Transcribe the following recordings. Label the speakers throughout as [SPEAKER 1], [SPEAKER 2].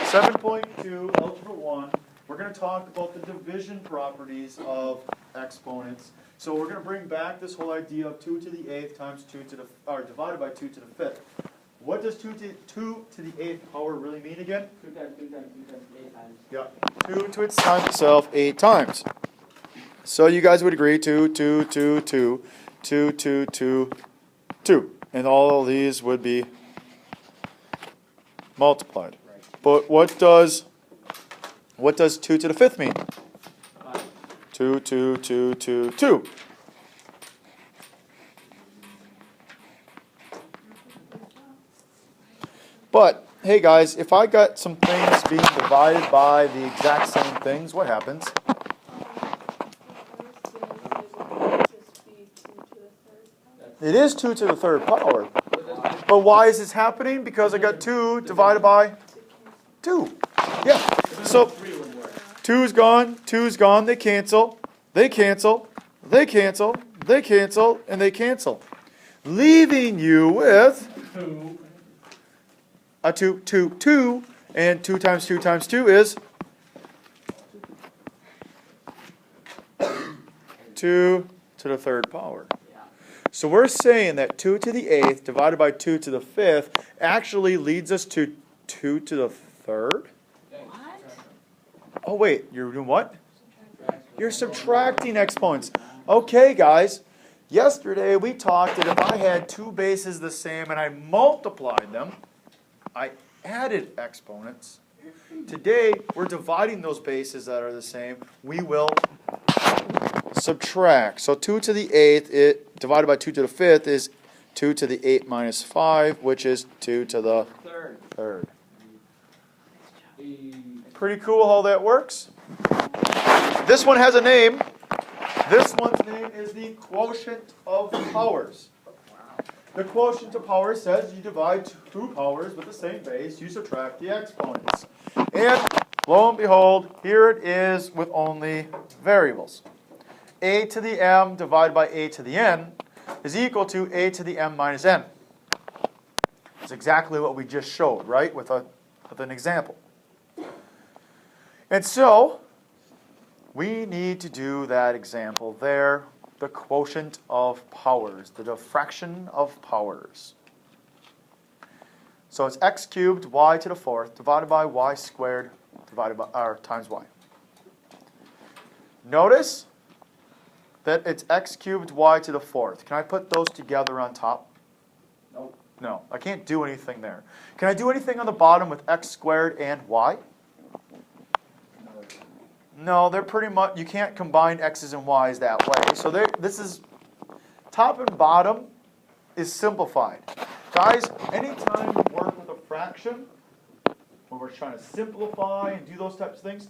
[SPEAKER 1] 7.2, Algebra 1, we're going to talk about the division properties of exponents. So we're going to bring back this whole idea of 2 to the 8th times 2 to the, or divided by 2 to the 5th. What does 2 to the 8th power really mean again?
[SPEAKER 2] 2 times 8 times.
[SPEAKER 1] Yeah, 2 to its times itself 8 times. So you guys would agree 2, 2, 2, 2, 2, 2, 2, 2. And all of these would be multiplied.
[SPEAKER 2] Right.
[SPEAKER 1] But what does 2 to the 5th mean?
[SPEAKER 2] 5.
[SPEAKER 1] 2, 2, 2, 2, 2. But, hey guys, if I got some things being divided by the exact same things, what happens? It is 2 to the 3rd power. But why is this happening? Because I got 2 divided by 2. Yeah. So 2 is gone, they cancel, they cancel, they cancel, they cancel, and they cancel. Leaving you with a 2, 2, 2, and 2 times 2 times 2 is 2 to the 3rd power. So we're saying that 2 to the 8th divided by 2 to the 5th actually leads us to 2 to the 3rd?
[SPEAKER 3] What?
[SPEAKER 1] Oh wait, you're doing what? You're subtracting exponents. Okay guys, yesterday we talked that if I had two bases the same and I multiplied them, I added exponents. Today we're dividing those bases that are the same. We will subtract. So 2 to the 8th divided by 2 to the 5th is 2 to the 8 minus 5, which is 2 to the 3rd. Pretty cool how that works. This one has a name. This one's name is the quotient of powers. The quotient of powers says you divide two powers with the same base, you subtract the exponents. And lo and behold, here it is with only variables. A to the m divided by a to the n is equal to a to the m minus n. It's exactly what we just showed, right, with an example. And so, we need to do that example there, the quotient of powers, the diffraction of powers. So it's x cubed y to the 4th divided by y squared divided by times y. Notice that it's x cubed y to the 4th. Can I put those together on top?
[SPEAKER 2] No.
[SPEAKER 1] No, I can't do anything there. Can I do anything on the bottom with x squared and y? No, they're pretty much, you can't combine x's and y's that way. So this is, top and bottom is simplified. Guys, anytime you work with a fraction, when we're trying to simplify and do those types of things,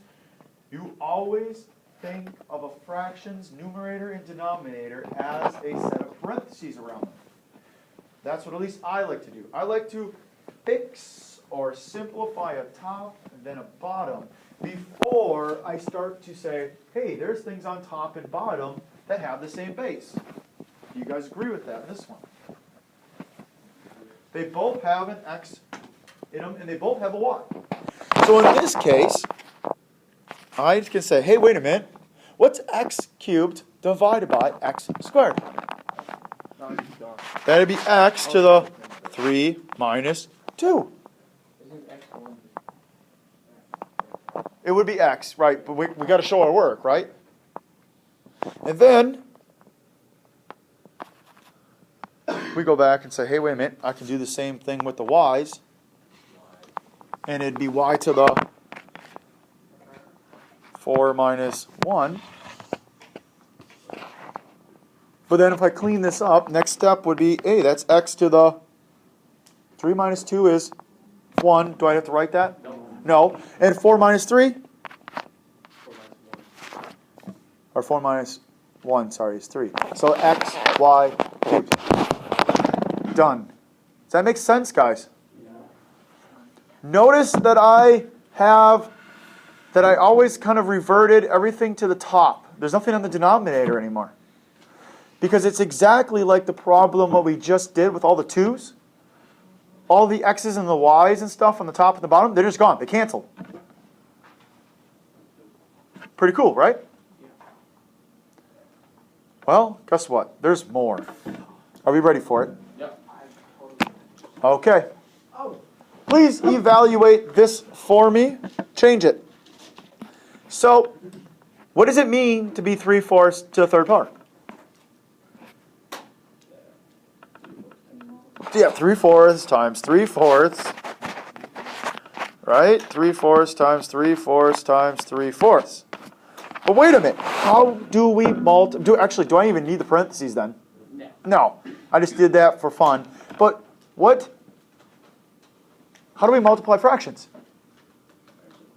[SPEAKER 1] you always think of a fraction's numerator and denominator as a set of parentheses around them. That's what at least I like to do. I like to fix or simplify a top and then a bottom before I start to say, hey, there's things on top and bottom that have the same base. Do you guys agree with that in this one? They both have an x in them and they both have a y. So in this case, I can say, hey, wait a minute. What's x cubed divided by x squared? That would be x to the 3 minus 2. It would be x, right, but we got to show our work, right? And then we go back and say, hey, wait a minute, I can do the same thing with the y's. And it'd be y to the 4 minus 1. But then if I clean this up, next step would be, hey, that's x to the 3 minus 2 is 1. Do I have to write that? No. And 4 minus 3? Or 4 minus 1, sorry, is 3. So x, y, cubed. Done. Does that make sense, guys? Yeah. Notice that I always kind of reverted everything to the top. There's nothing on the denominator anymore. Because it's exactly like the problem what we just did with all the 2's. all the x's and the y's and stuff on the top and the bottom, they're just gone. They canceled. Pretty cool, right? Well, guess what? There's more. Are we ready for it?
[SPEAKER 2] Yep.
[SPEAKER 1] Okay. Please evaluate this for me. Change it. So, what does it mean to be 3/4 to the third power? Yeah, 3/4 times 3/4. Right? 3/4 times 3/4 times 3/4. But wait a minute. How do we Actually, do I even need the parentheses then?
[SPEAKER 2] No.
[SPEAKER 1] No. I just did that for fun. But what? How do we multiply fractions?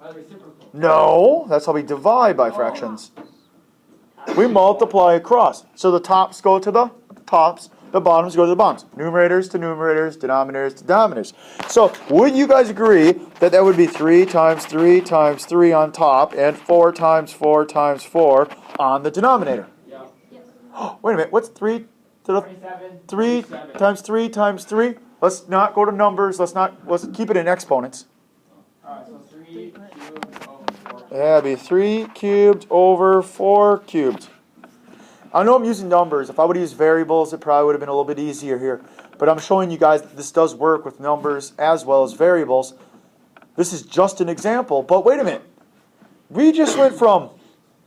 [SPEAKER 2] Reciprocal.
[SPEAKER 1] No, that's how we divide by fractions. We multiply across. So the tops go to the tops, the bottoms go to the bottoms. Numerators to numerators, denominators to denominators. So would you guys agree that that would be 3 times 3 times 3 on top and 4 times 4 times 4 on the denominator?
[SPEAKER 2] Yeah.
[SPEAKER 1] Wait a minute, what's 3 to the
[SPEAKER 2] 27.
[SPEAKER 1] 3
[SPEAKER 2] 27.
[SPEAKER 1] times 3 times 3? Let's not go to numbers. Let's keep it in exponents.
[SPEAKER 2] Alright, so 3 cubed over 4.
[SPEAKER 1] Yeah, it'd be 3 cubed over 4 cubed. I know I'm using numbers. If I would use variables, it probably would have been a little bit easier here. But I'm showing you guys that this does work with numbers as well as variables. This is just an example. But wait a minute. We just went from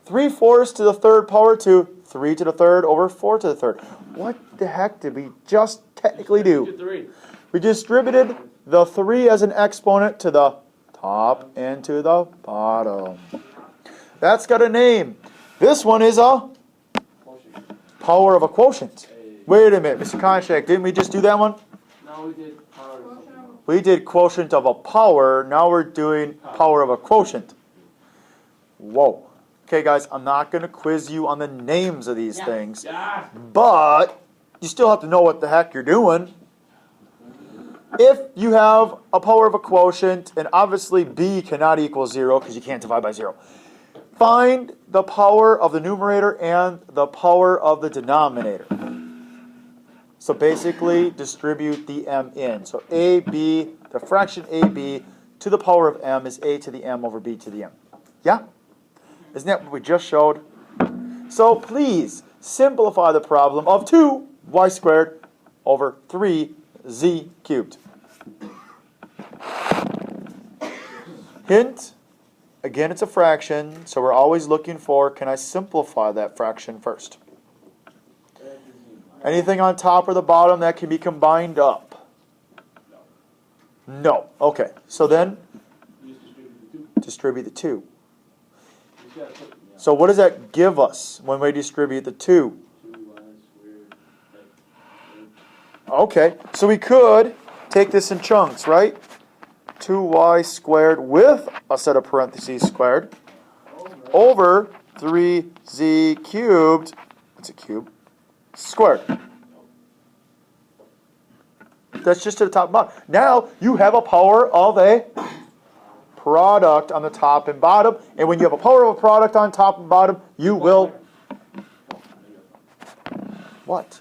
[SPEAKER 1] 3/4 to the third power to 3 to the third over 4 to the third. What the heck did we just technically do?
[SPEAKER 2] 3.
[SPEAKER 1] We distributed the 3 as an exponent to the top and to the bottom. That's got a name. This one is a power of a quotient. Wait a minute, Mr. Konchak, didn't we just do that one?
[SPEAKER 2] No, we did power.
[SPEAKER 1] We did quotient of a power. Now we're doing power of a quotient. Whoa. Okay, guys, I'm not going to quiz you on the names of these things.
[SPEAKER 2] Yeah.
[SPEAKER 1] But you still have to know what the heck you're doing. If you have a power of a quotient, and obviously b cannot equal 0 because you can't divide by 0. Find the power of the numerator and the power of the denominator. So basically, distribute the m in. So ab, the fraction ab to the power of m is a to the m over b to the m. Yeah? Isn't that what we just showed? So please, simplify the problem of 2y squared over 3z cubed. Hint, again, it's a fraction, so we're always looking for, can I simplify that fraction first? Anything on top or the bottom that can be combined up? No. Okay, so then distribute the 2. So what does that give us when we distribute the 2? Okay, so we could take this in chunks, right? 2y squared with a set of parentheses squared over 3z cubed, what's a cube? Squared. That's just to the top and bottom. Now you have a power of a product on the top and bottom. And when you have a power of a product on top and bottom, you will what?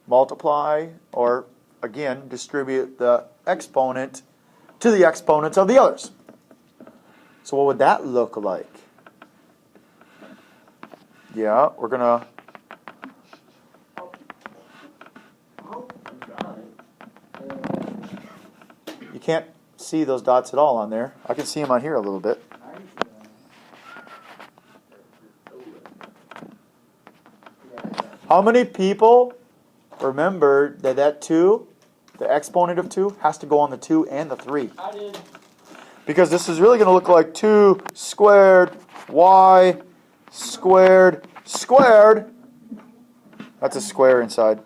[SPEAKER 1] Multiply, or again, distribute the exponent to the exponents of the others. So what would that look like? Yeah, we're going to... You can't see those dots at all on there. I can see them on here a little bit. How many people remember that 2, the exponent of 2, has to go on the 2 and the 3?
[SPEAKER 2] I did.
[SPEAKER 1] Because this is really going to look like 2 squared y squared squared. That's a square inside.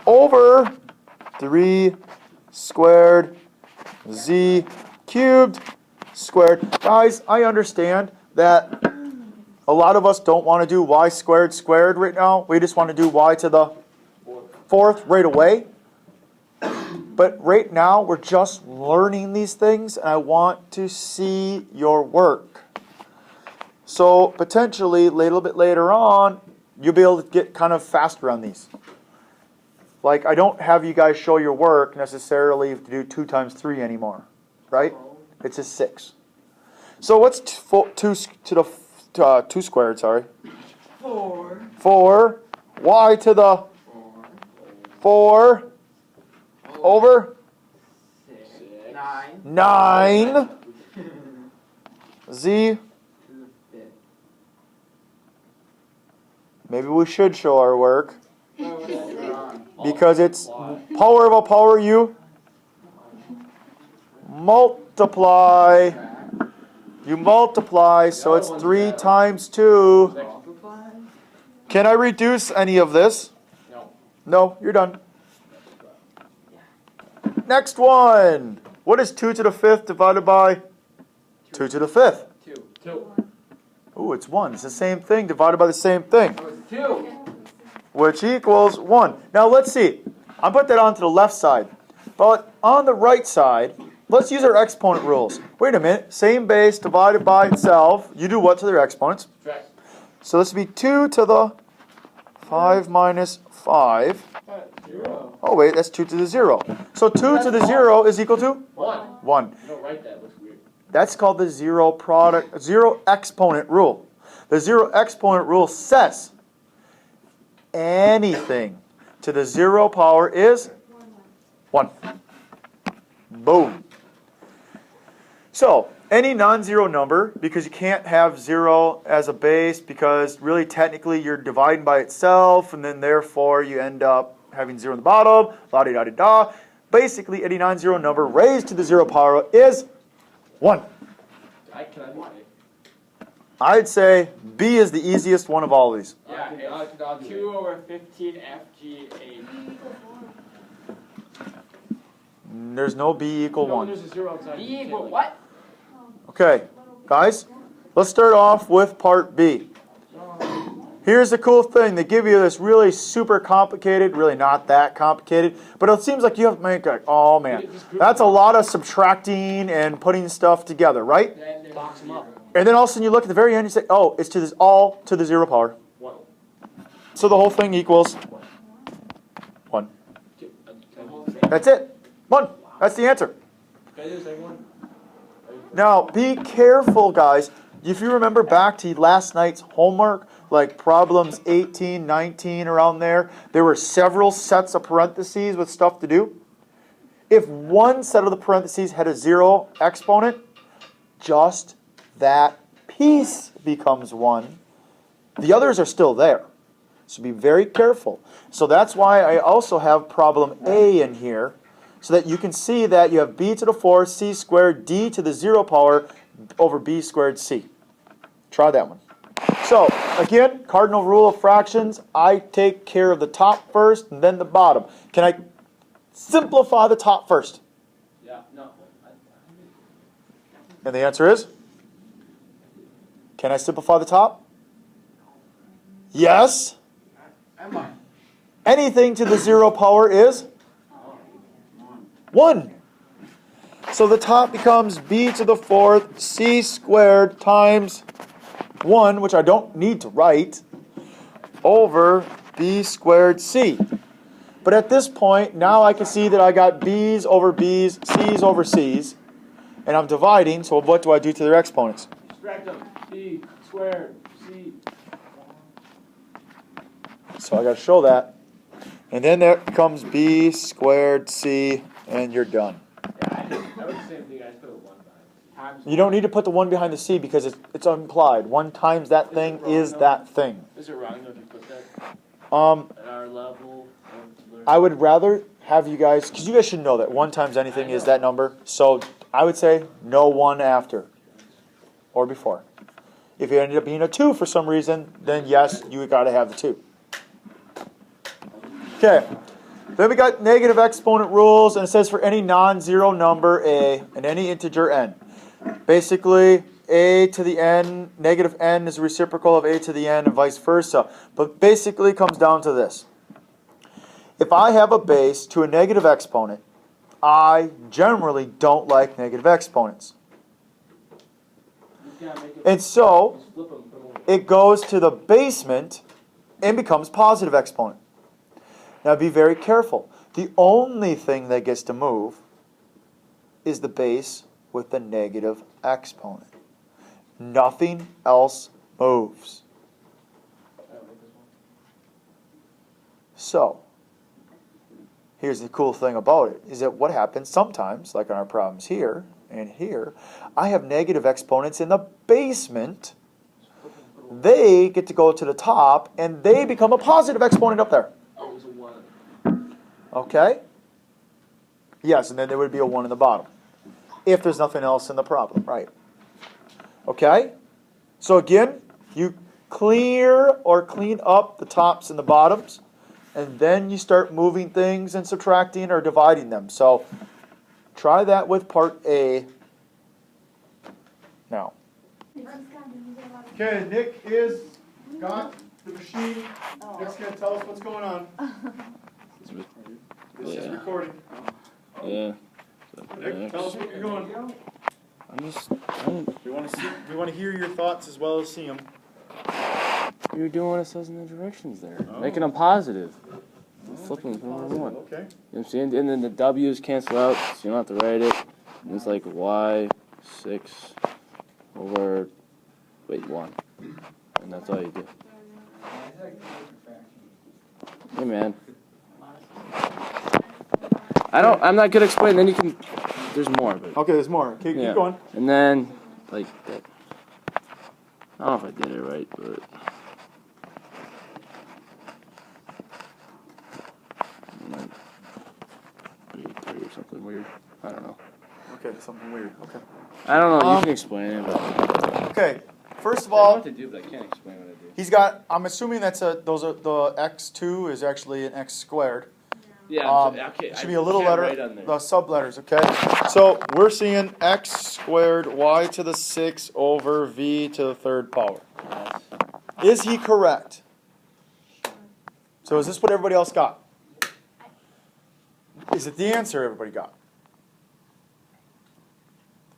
[SPEAKER 1] Over 3 squared z cubed squared. Guys, I understand that a lot of us don't want to do y squared squared right now. We just want to do y to the 4th right away. But right now, we're just learning these things, and I want to see your work. So potentially, a little bit later on, you'll be able to get kind of faster on these. Like, I don't have you guys show your work necessarily to do 2 times 3 anymore, right? It's just 6. So what's 2 squared, sorry?
[SPEAKER 2] 4.
[SPEAKER 1] 4. Y to the 4 over
[SPEAKER 2] 6. 9.
[SPEAKER 1] 9. Z. Maybe we should show our work. Because it's power of a power you multiply. You multiply, so it's 3 times 2. Can I reduce any of this?
[SPEAKER 2] No.
[SPEAKER 1] No, you're done. Next one. What is 2 to the 5th divided by 2 to the 5th?
[SPEAKER 2] 2.
[SPEAKER 1] Ooh, it's 1. It's the same thing divided by the same thing.
[SPEAKER 2] 2.
[SPEAKER 1] Which equals 1. Now let's see. I put that onto the left side. But on the right side, let's use our exponent rules. Wait a minute. Same base divided by itself. You do what to their exponents? So this would be 2 to the 5 minus 5.
[SPEAKER 2] 0.
[SPEAKER 1] Oh wait, that's 2 to the 0. So 2 to the 0 is equal to?
[SPEAKER 2] 1.
[SPEAKER 1] 1.
[SPEAKER 2] Don't write that. Looks weird.
[SPEAKER 1] That's called the zero exponent rule. The zero exponent rule says anything to the 0 power is 1. Boom. So, any non-zero number, because you can't have 0 as a base, because really technically you're dividing by itself, and then therefore you end up having 0 in the bottom, la-di-da-di-da. Basically, any non-zero number raised to the 0 power is 1. I'd say B is the easiest one of all of these.
[SPEAKER 2] Yeah, 2 over 15 FG8.
[SPEAKER 1] There's no B equal 1.
[SPEAKER 2] There's a 0 outside. B equal what?
[SPEAKER 1] Okay, guys, let's start off with part B. Here's the cool thing. They give you this really super complicated, really not that complicated, but it seems like you have to make like, oh man, that's a lot of subtracting and putting stuff together, right?
[SPEAKER 2] Box them up.
[SPEAKER 1] And then all of a sudden you look at the very end and you say, oh, it's to this all to the 0 power.
[SPEAKER 2] 1.
[SPEAKER 1] So the whole thing equals 1. That's it. 1. That's the answer. Now, be careful, guys. If you remember back to last night's homework, like problems 18, 19, around there were several sets of parentheses with stuff to do. If one set of the parentheses had a 0 exponent, just that piece becomes 1. The others are still there. So be very careful. So that's why I also have problem A in here, so that you can see that you have b to the 4th, c squared, d to the 0 power over b squared c. Try that one. So, again, cardinal rule of fractions, I take care of the top first and then the bottom. Can I simplify the top first?
[SPEAKER 2] Yeah, no.
[SPEAKER 1] And the answer is? Can I simplify the top? Yes. Anything to the 0 power is? 1. So the top becomes b to the 4th, c squared times 1, which I don't need to write, over b squared c. But at this point, now I can see that I got b's over b's, c's over c's, and I'm dividing, so what do I do to their exponents?
[SPEAKER 2] Subtract them. B squared c.
[SPEAKER 1] So I got to show that. And then there comes b squared c, and you're done.
[SPEAKER 2] Yeah, that was the same thing. I just put a 1 behind.
[SPEAKER 1] You don't need to put the 1 behind the c because it's implied. 1 times that thing is that thing.
[SPEAKER 2] Is it wrong if you put that at our level?
[SPEAKER 1] I would rather have you guys, because you guys should know that 1 times anything is that number. So I would say no 1 after or before. If it ended up being a 2 for some reason, then yes, you got to have the 2. Okay. Then we got negative exponent rules, and it says for any non-zero number a and any integer n. Basically, a to the n, negative n is a reciprocal of a to the n and vice versa. But basically it comes down to this. If I have a base to a negative exponent, I generally don't like negative exponents. And so, it goes to the basement and becomes positive exponent. Now be very careful. The only thing that gets to move is the base with the negative exponent. Nothing else moves. So, here's the cool thing about it, is that what happens sometimes, like on our problems here and here, I have negative exponents in the basement. They get to go to the top, and they become a positive exponent up there. Okay? Yes, and then there would be a 1 in the bottom. If there's nothing else in the problem, right? Okay? So again, you clear or clean up the tops and the bottoms, and then you start moving things and subtracting or dividing them. So try that with part A now. Okay, Nick is got the machine. Nick's going to tell us what's going on. This is recording.
[SPEAKER 3] Yeah.
[SPEAKER 1] Nick, tell us what you're doing.
[SPEAKER 3] We
[SPEAKER 1] We want to hear your thoughts as well as see them.
[SPEAKER 3] You're doing what it says in the directions there.
[SPEAKER 1] Oh.
[SPEAKER 3] Making them positive. Flipping them from one.
[SPEAKER 1] Okay.
[SPEAKER 3] You know what I'm saying? And then the W's cancel out, so you don't have to write it. And it's like Y6 over, 1. And that's all you do. Hey, man. I'm not good at explaining, then you can, there's more. But,
[SPEAKER 1] Okay, there's more. Okay, keep going.
[SPEAKER 3] And then, like that. I don't know if I did it right, but. Or something weird. I don't know.
[SPEAKER 1] Okay, something weird. Okay.
[SPEAKER 3] I don't know. You can explain it. But
[SPEAKER 1] Okay. First of
[SPEAKER 3] I know
[SPEAKER 1] all,
[SPEAKER 3] what to do, but I can't explain what I do.
[SPEAKER 1] he's got. I'm assuming the x2 is actually an x squared.
[SPEAKER 3] Yeah. Okay.
[SPEAKER 1] It should be a little letter, the sub letters. Okay. So we're seeing x squared y to the 6 over v to the 3rd power. Is he correct? So is this what everybody else got? Is it the answer everybody got?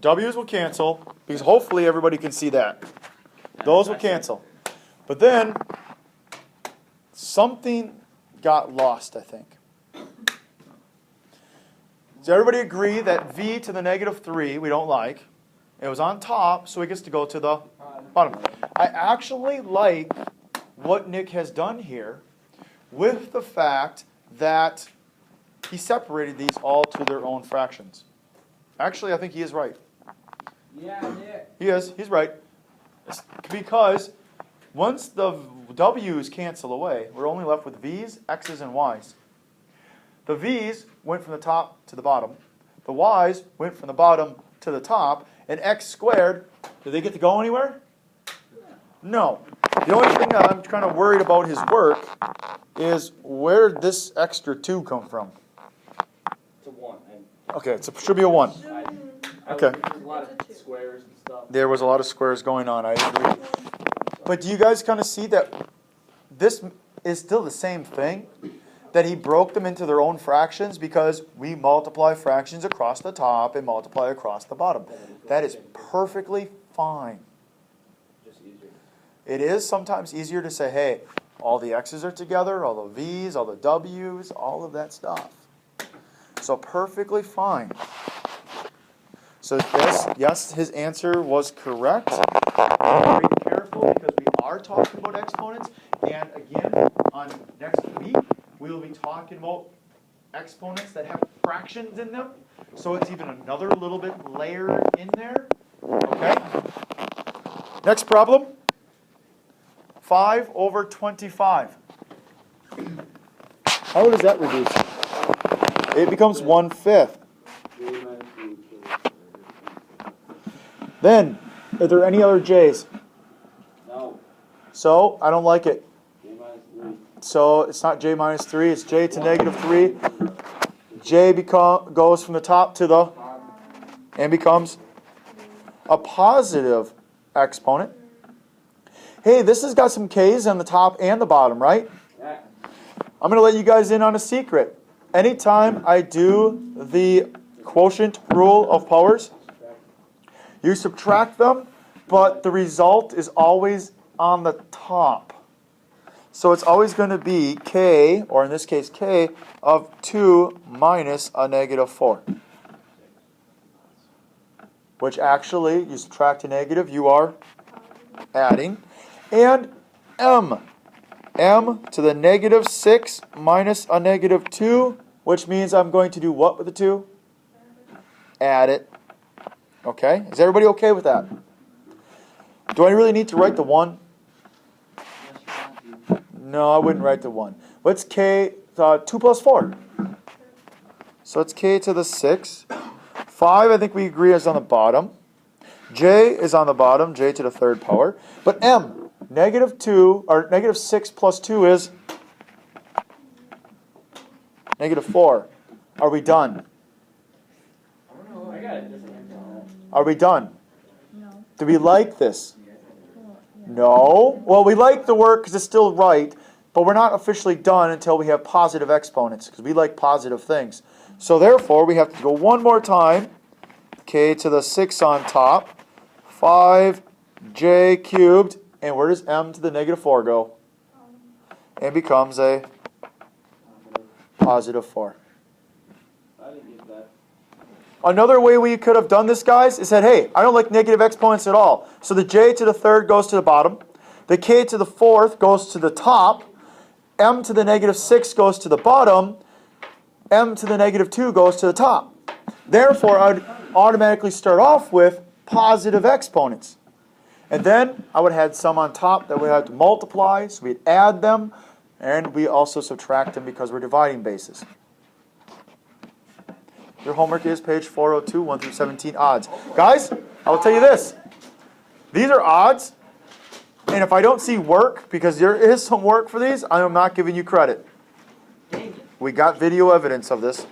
[SPEAKER 1] W's will cancel, because hopefully everybody can see that. Those will cancel. But then, something got lost, I think. Does everybody agree that v to the negative 3 we don't like? It was on top, so it gets to go to the bottom. I actually like what Nick has done here with the fact that he separated these all to their own fractions. Actually, I think he is right.
[SPEAKER 2] Yeah, Nick.
[SPEAKER 1] He is. He's right. It's because once the w's cancel away, we're only left with v's, x's, and y's. The v's went from the top to the bottom. The y's went from the bottom to the top. And x squared, do they get to go anywhere? No. The only thing that I'm kind of worried about his work is where did this extra 2 come from?
[SPEAKER 3] It's a 1.
[SPEAKER 1] Okay, it should be a 1. Okay.
[SPEAKER 3] There's a lot of squares and stuff.
[SPEAKER 1] There was a lot of squares going on, I agree. But do you guys kind of see that this is still the same thing? That he broke them into their own fractions because we multiply fractions across the top and multiply across the bottom. That is perfectly fine.
[SPEAKER 3] Just easier.
[SPEAKER 1] It is sometimes easier to say, hey, all the x's are together, all the v's, all the w's, all of that stuff. So perfectly fine. So yes, his answer was correct. Be careful because we are talking about exponents. And again, on next week, we will be talking about exponents that have fractions in them. So it's even another little bit layered in there. Okay? Next problem. 5 over 25. How does that reduce? It becomes 1/5. Then, are there any other j's?
[SPEAKER 3] No.
[SPEAKER 1] So, I don't like it.
[SPEAKER 3] J minus 3.
[SPEAKER 1] So, it's not j minus 3, it's j to negative 3. J goes from the top to the, and becomes a positive exponent. Hey, this has got some k's on the top and the bottom, right?
[SPEAKER 3] Yeah.
[SPEAKER 1] I'm going to let you guys in on a secret. Anytime I do the quotient rule of powers, you subtract them, but the result is always on the top. So it's always going to be k, or in this case k, of 2 minus a negative 4. Which actually, you subtract a negative, you are adding. And m. M to the negative 6 minus a negative 2, which means I'm going to do what with the 2? Add it. Okay? Is everybody okay with that? Do I really need to write the 1? No, I wouldn't write the 1. What's k? 2 plus 4. So it's k to the 6. 5, I think we agree, is on the bottom. J is on the bottom, j to the 3rd power. But m, negative 2, or negative 6 plus 2 is negative 4. Are we done?
[SPEAKER 2] I got it.
[SPEAKER 1] Are we done?
[SPEAKER 4] No.
[SPEAKER 1] Do we like this? No. Well, we like the work because it's still right, but we're not officially done until we have positive exponents, because we like positive things. So therefore, we have to go one more time. K to the 6 on top. 5j cubed. And where does m to the negative 4 go? It becomes a positive 4.
[SPEAKER 2] I didn't get that.
[SPEAKER 1] Another way we could have done this, guys, is said, hey, I don't like negative exponents at all. So the j to the 3rd goes to the bottom. The k to the 4th goes to the top. M to the negative 6 goes to the bottom. M to the negative 2 goes to the top. Therefore, I would automatically start off with positive exponents. And then I would have had some on top that we had to multiply, so we'd add them, and we also subtract them because we're dividing bases. Your homework is page 402, 1 through 17, odds. Guys, I will tell you this. These are odds, and if I don't see work, because there is some work for these, I am not giving you credit. We got video evidence of this.